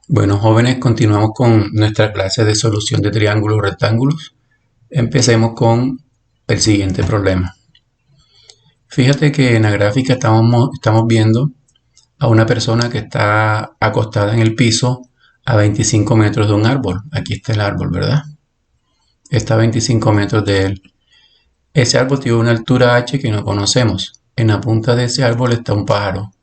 Bueno, jóvenes, continuamos con nuestra clase de solución de triángulos rectángulos. Empecemos con el siguiente problema. Fíjate que en la gráfica estamos viendo a una persona que está acostada en el piso a 25 metros de un árbol. Aquí está el árbol, ¿verdad? Está a 25 metros de él. Ese árbol tiene una altura h que no conocemos. En la punta de ese árbol está un pájaro.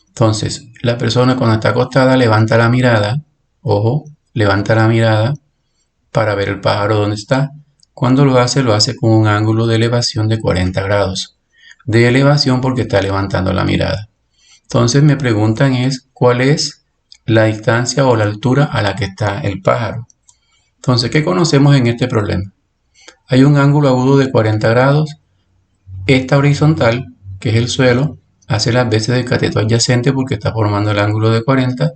Entonces, la persona cuando está acostada levanta la mirada, ojo, levanta la mirada para ver el pájaro donde está. Cuando lo hace con un ángulo de elevación de 40 grados. De elevación porque está levantando la mirada. Entonces me preguntan es cuál es la distancia o la altura a la que está el pájaro. Entonces, ¿qué conocemos en este problema? Hay un ángulo agudo de 40 grados. Esta horizontal, que es el suelo, hace las veces del cateto adyacente porque está formando el ángulo de 40.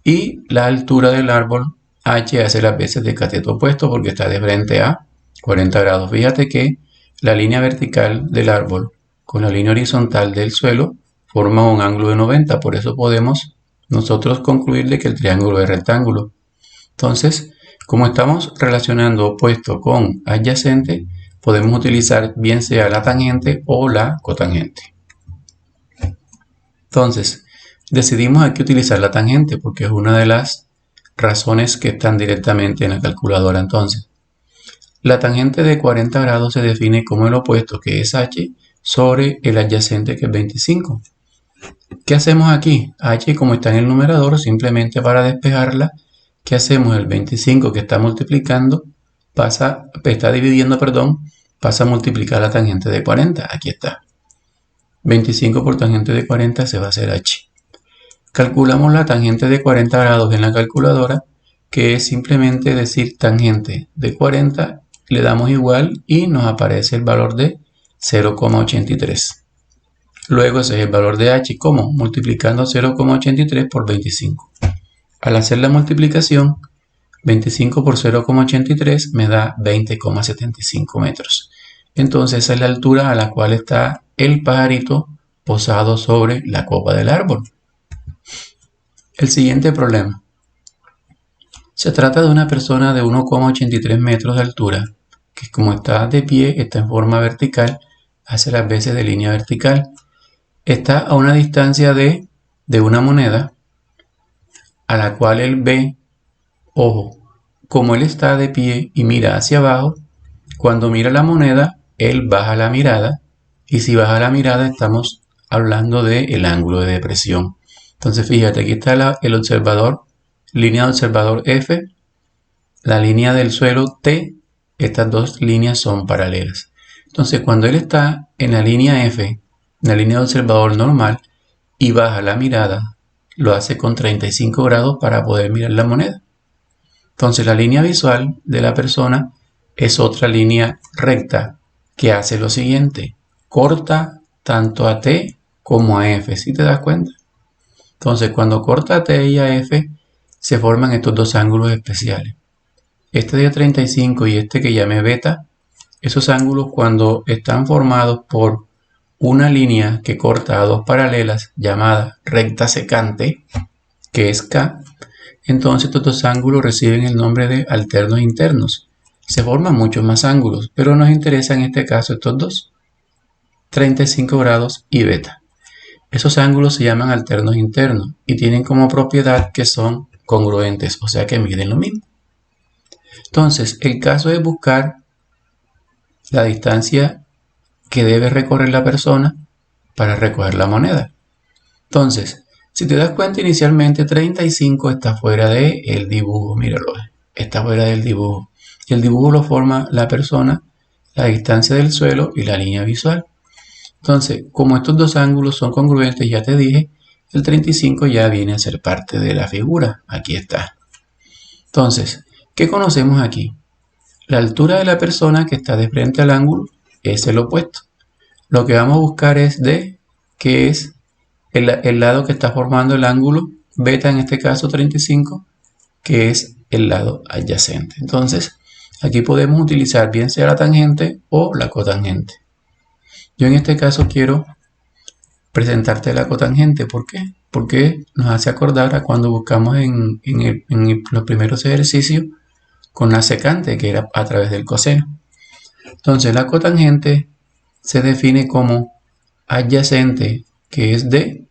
Y la altura del árbol h hace las veces del cateto opuesto porque está de frente a 40 grados. Fíjate que la línea vertical del árbol con la línea horizontal del suelo forma un ángulo de 90. Por eso podemos nosotros concluir de que el triángulo es rectángulo. Entonces, como estamos relacionando opuesto con adyacente, podemos utilizar bien sea la tangente o la cotangente. Entonces, decidimos aquí utilizar la tangente porque es una de las razones que están directamente en la calculadora. Entonces, la tangente de 40 grados se define como el opuesto, que es h, sobre el adyacente, que es 25. ¿Qué hacemos aquí? H, como está en el numerador, simplemente para despejarla, ¿qué hacemos? El 25 que está multiplicando, está dividiendo, pasa a multiplicar la tangente de 40. Aquí está. 25 por tangente de 40 se va a hacer h. Calculamos la tangente de 40 grados en la calculadora, que es simplemente decir tangente de 40, le damos igual y nos aparece el valor de 0,83. Luego ese es el valor de h, ¿cómo? Multiplicando 0,83 por 25. Al hacer la multiplicación, 25 por 0,83 me da 20,75 metros. Entonces esa es la altura a la cual está el pajarito posado sobre la copa del árbol. El siguiente problema. Se trata de una persona de 1,83 metros de altura, que como está de pie, está en forma vertical, hace las veces de línea vertical. Está a una distancia de una moneda, a la cual él ve, ojo, como él está de pie y mira hacia abajo, cuando mira la moneda, él baja la mirada, y si baja la mirada estamos hablando del ángulo de depresión. Entonces fíjate, aquí está el observador, línea de observador F, la línea del suelo T, estas dos líneas son paralelas. Entonces cuando él está en la línea F, en la línea de observador normal, y baja la mirada, lo hace con 35 grados para poder mirar la moneda. Entonces la línea visual de la persona es otra línea recta que hace lo siguiente, corta tanto a T como a F, ¿sí te das cuenta? Entonces cuando corta a T y a F se forman estos dos ángulos especiales. Este de 35 y este que llamé beta, esos ángulos cuando están formados por una línea que corta a dos paralelas llamada recta secante, que es K, entonces estos dos ángulos reciben el nombre de alternos internos. Se forman muchos más ángulos, pero nos interesa en este caso estos dos, 35 grados y beta. Esos ángulos se llaman alternos internos y tienen como propiedad que son congruentes, o sea que miden lo mismo. Entonces, el caso es buscar la distancia que debe recorrer la persona para recoger la moneda. Entonces, si te das cuenta, inicialmente 35 está fuera del dibujo, míralo, está fuera del dibujo. Y el dibujo lo forma la persona, la distancia del suelo y la línea visual. Entonces, como estos dos ángulos son congruentes, ya te dije, el 35 ya viene a ser parte de la figura. Aquí está. Entonces, ¿qué conocemos aquí? La altura de la persona que está de frente al ángulo es el opuesto. Lo que vamos a buscar es que es el lado que está formando el ángulo, beta en este caso 35, que es el lado adyacente. Entonces, aquí podemos utilizar bien sea la tangente o la cotangente. Yo en este caso quiero presentarte la cotangente. ¿Por qué? porque nos hace acordar a cuando buscamos en los primeros ejercicios con la secante, que era a través del coseno. Entonces la cotangente se define como adyacente, que es D,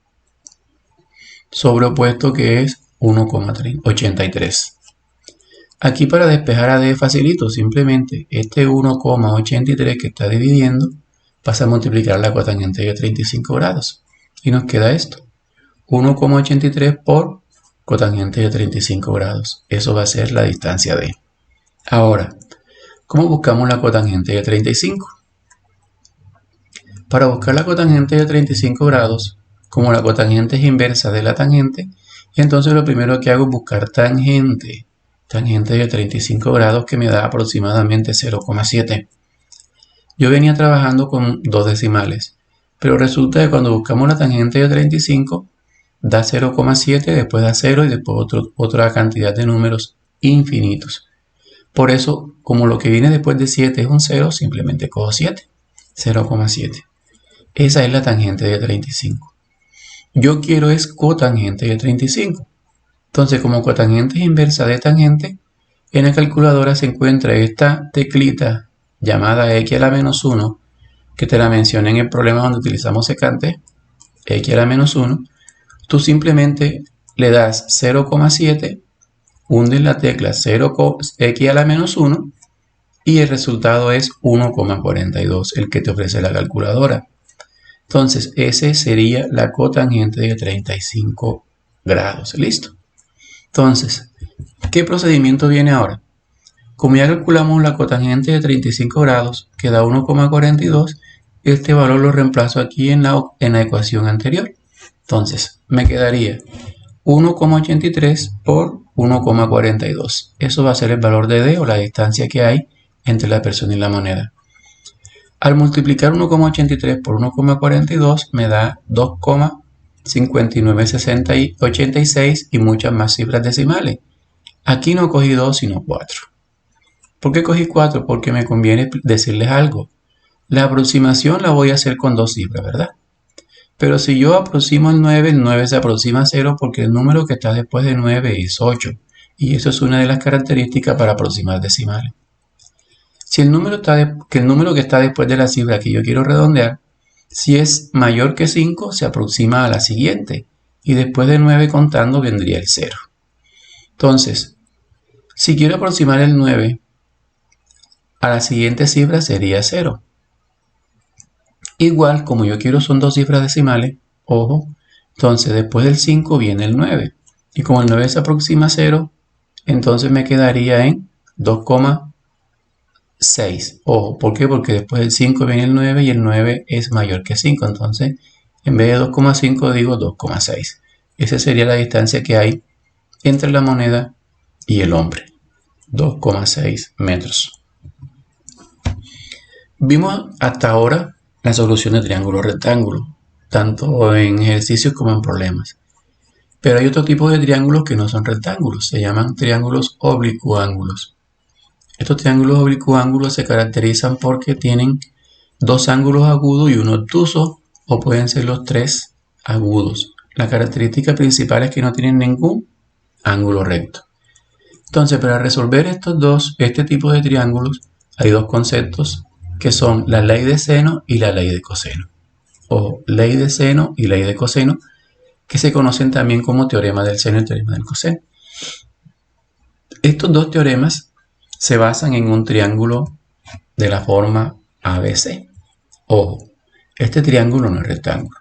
sobre opuesto, que es 1,83. Aquí para despejar a D facilito, simplemente este 1,83 que está dividiendo pasa a multiplicar la cotangente de 35 grados. Y nos queda esto, 1,83 por cotangente de 35 grados. Eso va a ser la distancia D. Ahora, ¿cómo buscamos la cotangente de 35? Para buscar la cotangente de 35 grados, como la cotangente es inversa de la tangente, entonces lo primero que hago es buscar tangente. Tangente de 35 grados que me da aproximadamente 0,7. Yo venía trabajando con dos decimales, pero resulta que cuando buscamos la tangente de 35 da 0,7, después da 0 y después otra cantidad de números infinitos. Por eso, como lo que viene después de 7 es un 0, simplemente cojo 7, 0,7. Esa es la tangente de 35. Yo quiero es cotangente de 35. Entonces, como cotangente es inversa de tangente, en la calculadora se encuentra esta teclita llamada x a la menos 1, que te la mencioné en el problema donde utilizamos secante, x a la menos 1. Tú simplemente le das 0,7, hundes la tecla 0, x a la menos 1 y el resultado es 1,42, el que te ofrece la calculadora. Entonces, ese sería la cotangente de 35 grados. ¿Listo? Entonces, ¿qué procedimiento viene ahora? Como ya calculamos la cotangente de 35 grados, que da 1,42, este valor lo reemplazo aquí en la ecuación anterior. Entonces, me quedaría 1,83 por 1,42. Eso va a ser el valor de D, o la distancia que hay entre la persona y la moneda. Al multiplicar 1,83 por 1,42 me da 2,5986 y muchas más cifras decimales. Aquí no cogí 2 sino 4. ¿Por qué cogí 4? Porque me conviene decirles algo. La aproximación la voy a hacer con dos cifras, ¿verdad? Pero si yo aproximo el 9 se aproxima a 0 porque el número que está después de 9 es 8. Y eso es una de las características para aproximar decimales. Si el número que está después de la cifra que yo quiero redondear, si es mayor que 5, se aproxima a la siguiente. Y después de 9 contando vendría el 0. Entonces, si quiero aproximar el 9 a la siguiente cifra sería 0. Igual, como yo quiero son dos cifras decimales, ojo, entonces después del 5 viene el 9. Y como el 9 se aproxima a 0, entonces me quedaría en 2,6. Ojo, ¿por qué? Porque después del 5 viene el 9 y el 9 es mayor que 5. Entonces, en vez de 2,5 digo 2,6. Esa sería la distancia que hay entre la moneda y el hombre. 2,6 metros. Vimos hasta ahora la solución de triángulo-rectángulo, tanto en ejercicios como en problemas. Pero hay otro tipo de triángulos que no son rectángulos, se llaman triángulos oblicuángulos. Estos triángulos oblicuángulos se caracterizan porque tienen dos ángulos agudos y uno obtuso, o pueden ser los tres agudos. La característica principal es que no tienen ningún ángulo recto. Entonces, para resolver este tipo de triángulos, hay dos conceptos que son la ley de seno y la ley de coseno. O ley de seno y ley de coseno, que se conocen también como teorema del seno y teorema del coseno. Estos dos teoremas se basan en un triángulo de la forma ABC. Ojo, este triángulo no es rectángulo.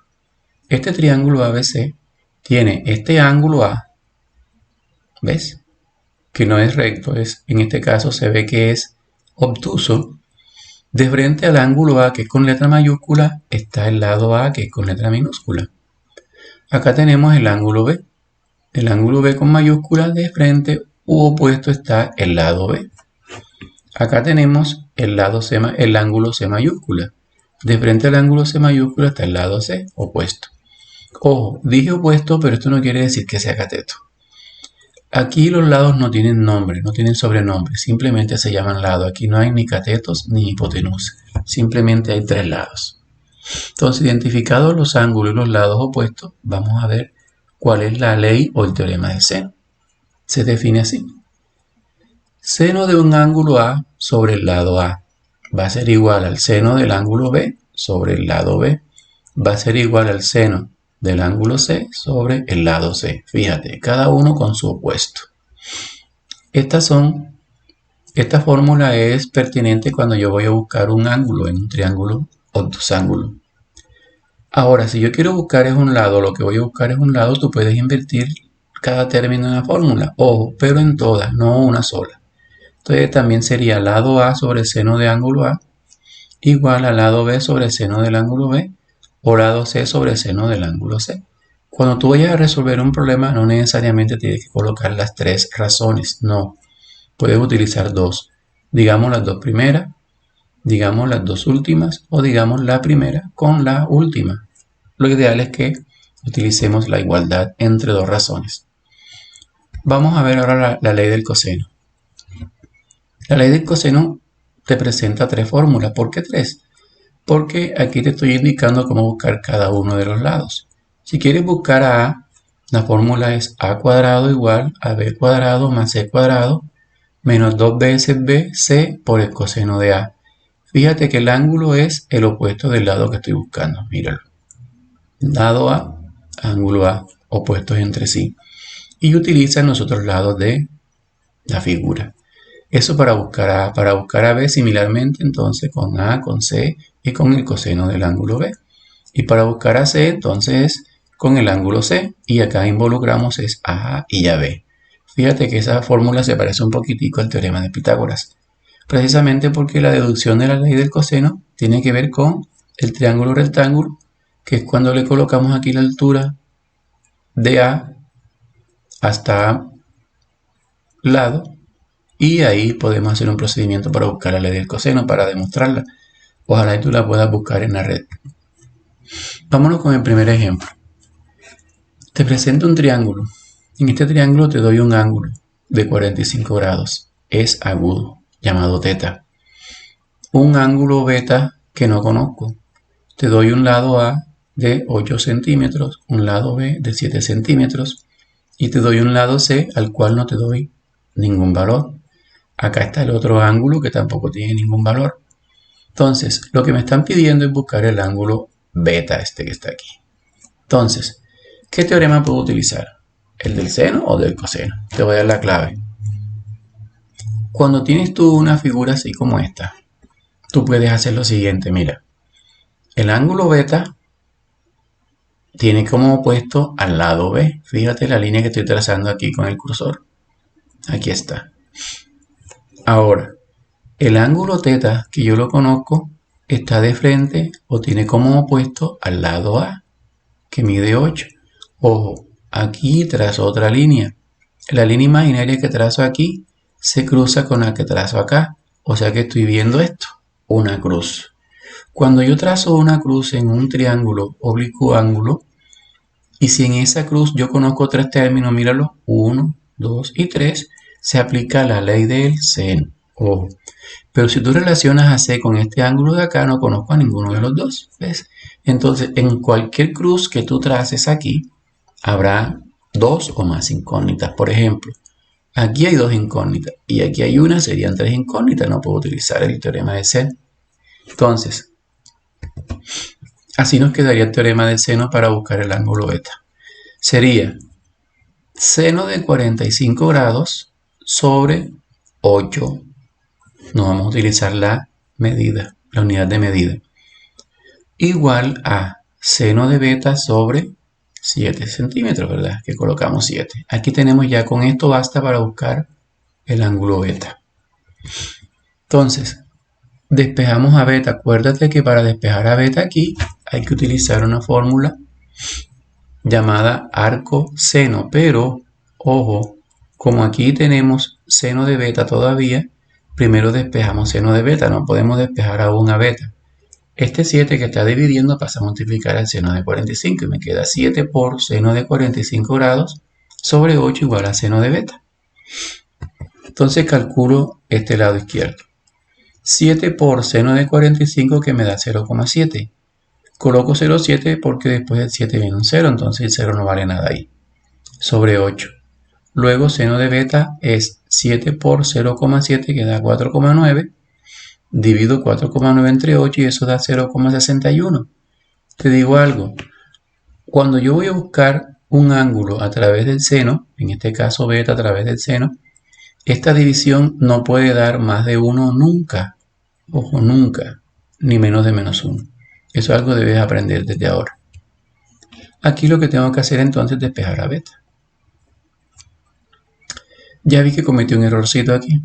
Este triángulo ABC tiene este ángulo A, ¿ves? Que no es recto, en este caso se ve que es obtuso. De frente al ángulo A, que es con letra mayúscula, está el lado A, que es con letra minúscula. Acá tenemos el ángulo B. El ángulo B con mayúscula, de frente u opuesto está el lado B. Acá tenemos el ángulo C mayúscula. De frente al ángulo C mayúscula está el lado C, opuesto. Ojo, dije opuesto, pero esto no quiere decir que sea cateto. Aquí los lados no tienen nombre, no tienen sobrenombre, simplemente se llaman lados. Aquí no hay ni catetos ni hipotenusa, simplemente hay tres lados. Entonces, identificados los ángulos y los lados opuestos, vamos a ver ¿Cuál es la ley o el teorema del seno? Se define así. Seno de un ángulo A sobre el lado A va a ser igual al seno del ángulo B sobre el lado B. Va a ser igual al seno del ángulo C sobre el lado C. Fíjate, cada uno con su opuesto. Esta fórmula es pertinente cuando yo voy a buscar un ángulo en un triángulo o dos ángulos. Ahora, si yo quiero buscar es un lado, lo que voy a buscar es un lado, tú puedes invertir cada término en la fórmula. Ojo, pero en todas, no una sola. Entonces también sería lado A sobre el seno de ángulo A igual a lado B sobre el seno del ángulo B o lado C sobre el seno del ángulo C. Cuando tú vayas a resolver un problema, no necesariamente tienes que colocar las tres razones, no. Puedes utilizar dos. Digamos las dos primeras, digamos las dos últimas o digamos la primera con la última. Lo ideal es que utilicemos la igualdad entre dos razones. Vamos a ver ahora la ley del coseno. La ley del coseno te presenta tres fórmulas. ¿Por qué tres? Porque aquí te estoy indicando cómo buscar cada uno de los lados. Si quieres buscar a A, la fórmula es A cuadrado igual a B cuadrado más C cuadrado menos 2 veces BC por el coseno de A. Fíjate que el ángulo es el opuesto del lado que estoy buscando. Míralo. Lado A, ángulo A, opuestos entre sí. Y utilizan los otros lados de la figura. Eso para buscar A. Para buscar a B similarmente, entonces con A, con C y con el coseno del ángulo B. Y para buscar a C, entonces con el ángulo C. Y acá involucramos es a A y a B. Fíjate que esa fórmula se parece un poquitico al teorema de Pitágoras. Precisamente porque la deducción de la ley del coseno tiene que ver con el triángulo rectángulo, que es cuando le colocamos aquí la altura de A hasta lado. Y ahí podemos hacer un procedimiento para buscar la ley del coseno, para demostrarla. Ojalá tú la puedas buscar en la red. Vámonos con el primer ejemplo. Te presento un triángulo. En este triángulo te doy un ángulo de 45 grados. Es agudo, llamado teta. Un ángulo beta que no conozco. Te doy un lado A de 8 centímetros, un lado B de 7 centímetros y te doy un lado C al cual no te doy ningún valor. Acá está el otro ángulo que tampoco tiene ningún valor. Entonces, lo que me están pidiendo es buscar el ángulo beta, este que está aquí. Entonces, ¿qué teorema puedo utilizar? ¿El del seno o del coseno? Te voy a dar la clave. Cuando tienes tú una figura así como esta, tú puedes hacer lo siguiente, mira. El ángulo beta tiene como opuesto al lado B. Fíjate la línea que estoy trazando aquí con el cursor. Aquí está. Ahora, el ángulo teta, que yo lo conozco, está de frente o tiene como opuesto al lado A, que mide 8. Ojo, aquí trazo otra línea. La línea imaginaria que trazo aquí se cruza con la que trazo acá. O sea que estoy viendo esto, una cruz. Cuando yo trazo una cruz en un triángulo oblicuo ángulo, y si en esa cruz yo conozco tres términos, míralo, 1, 2 y 3, se aplica la ley del seno. Ojo. Pero si tú relacionas a C con este ángulo de acá, no conozco a ninguno de los dos. ¿Ves? Entonces, en cualquier cruz que tú traces aquí, habrá dos o más incógnitas. Por ejemplo, aquí hay dos incógnitas y aquí hay una, serían tres incógnitas. No puedo utilizar el teorema de seno. Entonces, así nos quedaría el teorema del seno para buscar el ángulo beta. Sería seno de 45 grados sobre 8. No vamos a utilizar la medida, la unidad de medida. Igual a seno de beta sobre 7 centímetros, ¿verdad? Que colocamos 7. Aquí tenemos ya, con esto basta para buscar el ángulo beta. Entonces, despejamos a beta. Acuérdate que para despejar a beta aquí hay que utilizar una fórmula llamada arco seno. Pero, ojo, como aquí tenemos seno de beta todavía, primero despejamos seno de beta, no podemos despejar aún a beta. Este 7 que está dividiendo pasa a multiplicar al seno de 45 y me queda 7 por seno de 45 grados sobre 8 igual a seno de beta. Entonces calculo este lado izquierdo. 7 por seno de 45 que me da 0,7. Coloco 0,7 porque después del 7 viene un 0, entonces el 0 no vale nada ahí. sobre 8. Luego seno de beta es 7 por 0,7 que da 4,9. Divido 4,9 entre 8 y eso da 0,61. Te digo algo, cuando yo voy a buscar un ángulo a través del seno, en este caso beta a través del seno, esta división no puede dar más de 1 nunca. Ojo, nunca, ni menos de -1. Eso es algo que debes aprender desde ahora. Aquí lo que tengo que hacer entonces es despejar a beta. Ya vi que cometí un errorcito aquí.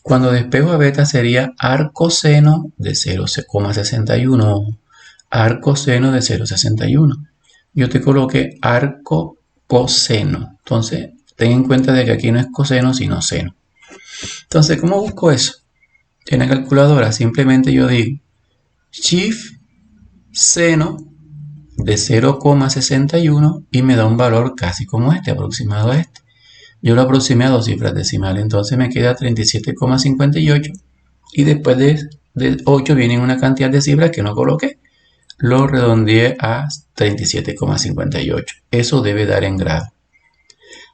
Cuando despejo a beta sería arcoseno de 0,61. Arcoseno de 0,61. Yo te coloqué arco coseno. Entonces, ten en cuenta de que aquí no es coseno, sino seno. Entonces, ¿cómo busco eso? En la calculadora simplemente yo digo shift seno de 0,61 y me da un valor casi como este, aproximado a este. Yo lo aproximé a 2 cifras decimales, entonces me queda 37,58 y después de 8 viene una cantidad de cifras que no coloqué. Lo redondeé a 37,58. Eso debe dar en grado.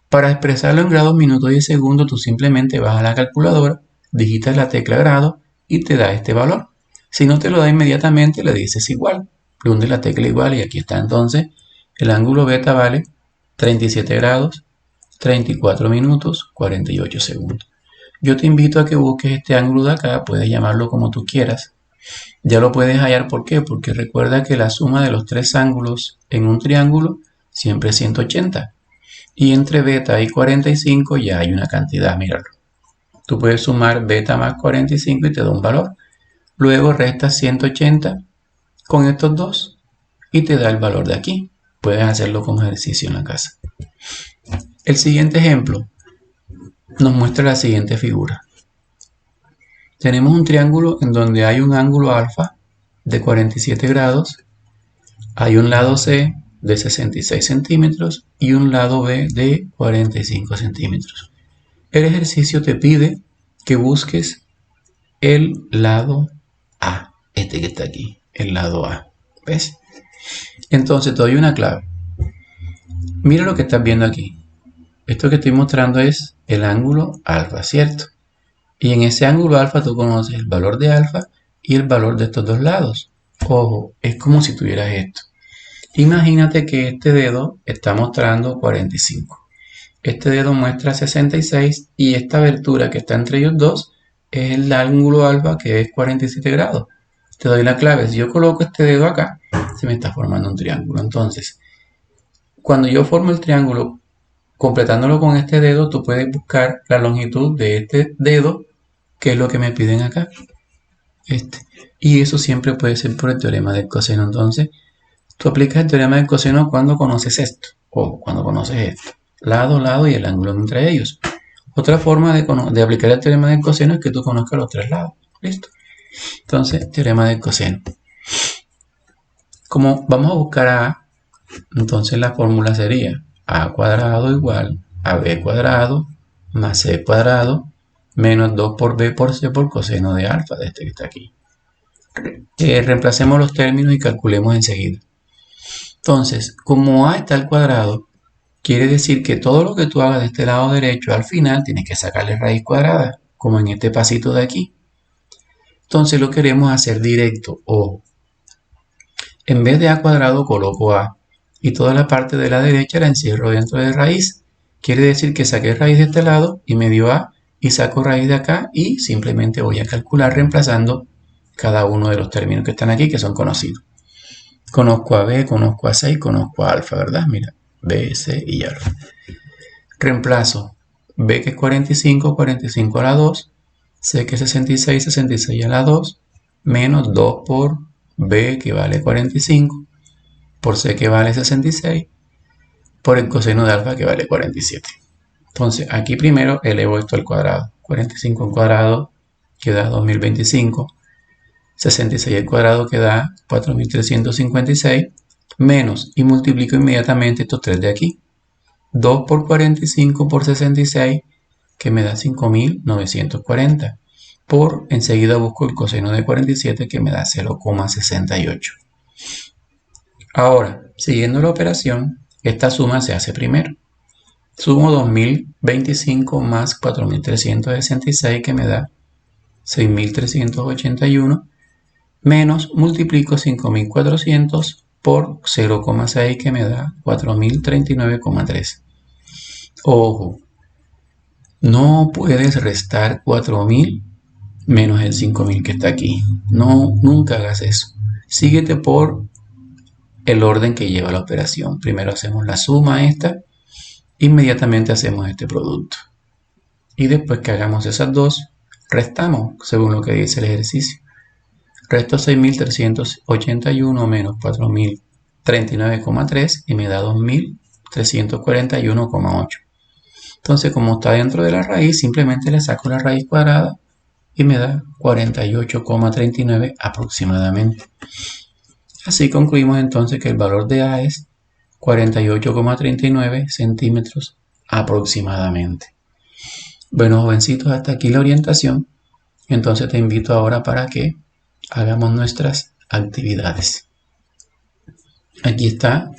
Para expresarlo en grados, minutos y segundos, tú simplemente vas a la calculadora, digitas la tecla grado y te da este valor. Si no te lo da inmediatamente, le dices igual. Le hundes la tecla igual y aquí está. Entonces, el ángulo beta vale 37 grados, 34 minutos, 48 segundos. Yo te invito a que busques este ángulo de acá, puedes llamarlo como tú quieras. Ya lo puedes hallar, ¿por qué? Porque recuerda que la suma de los tres ángulos en un triángulo siempre es 180. Y entre beta y 45 ya hay una cantidad, míralo. Tú puedes sumar beta más 45 y te da un valor. Luego restas 180 con estos dos y te da el valor de aquí. Puedes hacerlo como ejercicio en la casa. El siguiente ejemplo nos muestra la siguiente figura. Tenemos un triángulo en donde hay un ángulo alfa de 47 grados, hay un lado C de 66 centímetros y un lado B de 45 centímetros. El ejercicio te pide que busques el lado A, este que está aquí, el lado A. ¿Ves? Entonces te doy una clave. Mira lo que estás viendo aquí. Esto que estoy mostrando es el ángulo alfa, ¿cierto? Y en ese ángulo alfa tú conoces el valor de alfa y el valor de estos dos lados. Ojo, es como si tuvieras esto. Imagínate que este dedo está mostrando 45. Este dedo muestra 66 y esta abertura que está entre ellos dos es el ángulo alfa que es 47 grados. Te doy la clave. Si yo coloco este dedo acá, se me está formando un triángulo. Entonces, cuando yo formo el triángulo, completándolo con este dedo, tú puedes buscar la longitud de este dedo, que es lo que me piden acá. Y eso siempre puede ser por el teorema del coseno. Entonces, tú aplicas el teorema del coseno cuando conoces esto, o cuando conoces esto. Lado, lado y el ángulo entre ellos. Otra forma de aplicar el teorema del coseno es que tú conozcas los tres lados. ¿Listo? Entonces, teorema del coseno. Como vamos a buscar a A, entonces la fórmula sería A cuadrado igual a B cuadrado más C cuadrado menos 2 por B por C por coseno de alfa, de este que está aquí. Reemplacemos los términos y calculemos enseguida. Entonces, como A está al cuadrado, quiere decir que todo lo que tú hagas de este lado derecho al final tienes que sacarle raíz cuadrada, como en este pasito de aquí. Entonces lo queremos hacer directo, ojo. En vez de A cuadrado coloco A y toda la parte de la derecha la encierro dentro de raíz. Quiere decir que saqué raíz de este lado y me dio A y saco raíz de acá y simplemente voy a calcular reemplazando cada uno de los términos que están aquí que son conocidos. Conozco a B, conozco a C y conozco a alfa, ¿verdad? Mira, B, C y alfa. Reemplazo B que es 45, 45 a la 2, C que es 66, 66 a la 2, menos 2 por B que vale 45, por C que vale 66, por el coseno de alfa que vale 47. Entonces aquí primero elevo esto al cuadrado. 45 al cuadrado que da 2025. 66 al cuadrado que da 4356. Menos y multiplico inmediatamente estos tres de aquí. 2 por 45 por 66 que me da 5940. Por enseguida busco el coseno de 47 que me da 0,68. Ahora, siguiendo la operación, esta suma se hace primero. Sumo 2025 más 4366 que me da 6381 menos multiplico 5400 por 0,6 que me da 4039,3. Ojo, no puedes restar 4000 menos el 5000 que está aquí. No, nunca hagas eso. Síguete por el orden que lleva la operación. Primero hacemos la suma esta, inmediatamente hacemos este producto. Y después que hagamos esas dos, restamos según lo que dice el ejercicio. Resto 6381 menos 4039,3 y me da 2341,8. Entonces, como está dentro de la raíz, simplemente le saco la raíz cuadrada y me da 48,39 aproximadamente. Así concluimos entonces que el valor de A es 48,39 centímetros aproximadamente. Bueno, jovencitos, hasta aquí la orientación. Entonces te invito ahora para que hagamos nuestras actividades. Aquí está.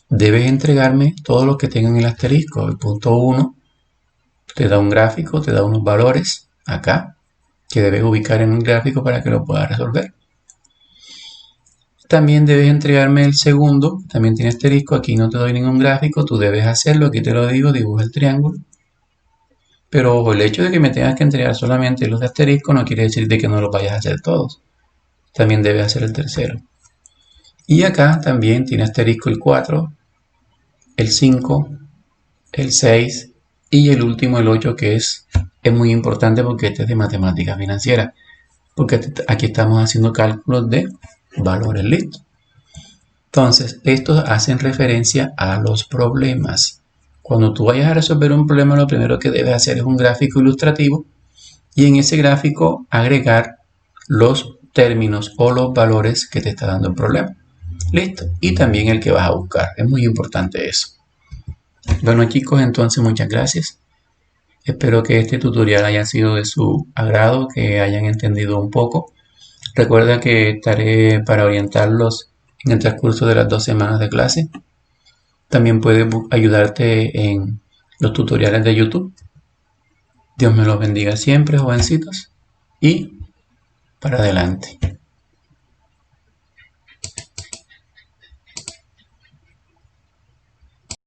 Debes entregarme todo lo que tengan el asterisco. El punto 1 te da un gráfico, te da unos valores acá que debes ubicar en un gráfico para que lo puedas resolver. También debes entregarme el segundo, también tiene asterisco, aquí no te doy ningún gráfico, tú debes hacerlo, aquí te lo digo, dibuja el triángulo. Pero ojo, el hecho de que me tengas que entregar solamente los de asterisco no quiere decir de que no los vayas a hacer todos. También debes hacer el tercero. Y acá también tiene asterisco el 4, el 5, el 6 y el último, el 8, que es muy importante porque este es de matemática financiera. Porque aquí estamos haciendo cálculos de valores, listo. Entonces, estos hacen referencia a los problemas. Cuando tú vayas a resolver un problema, lo primero que debes hacer es un gráfico ilustrativo y en ese gráfico agregar los términos o los valores que te está dando el problema. Listo. Y también el que vas a buscar. Es muy importante eso. Bueno, chicos, entonces muchas gracias. Espero que este tutorial haya sido de su agrado, que hayan entendido un poco. Recuerda que estaré para orientarlos en el transcurso de las 2 semanas de clase. También puede ayudarte en los tutoriales de YouTube. Dios me los bendiga siempre, jovencitos. Y para adelante.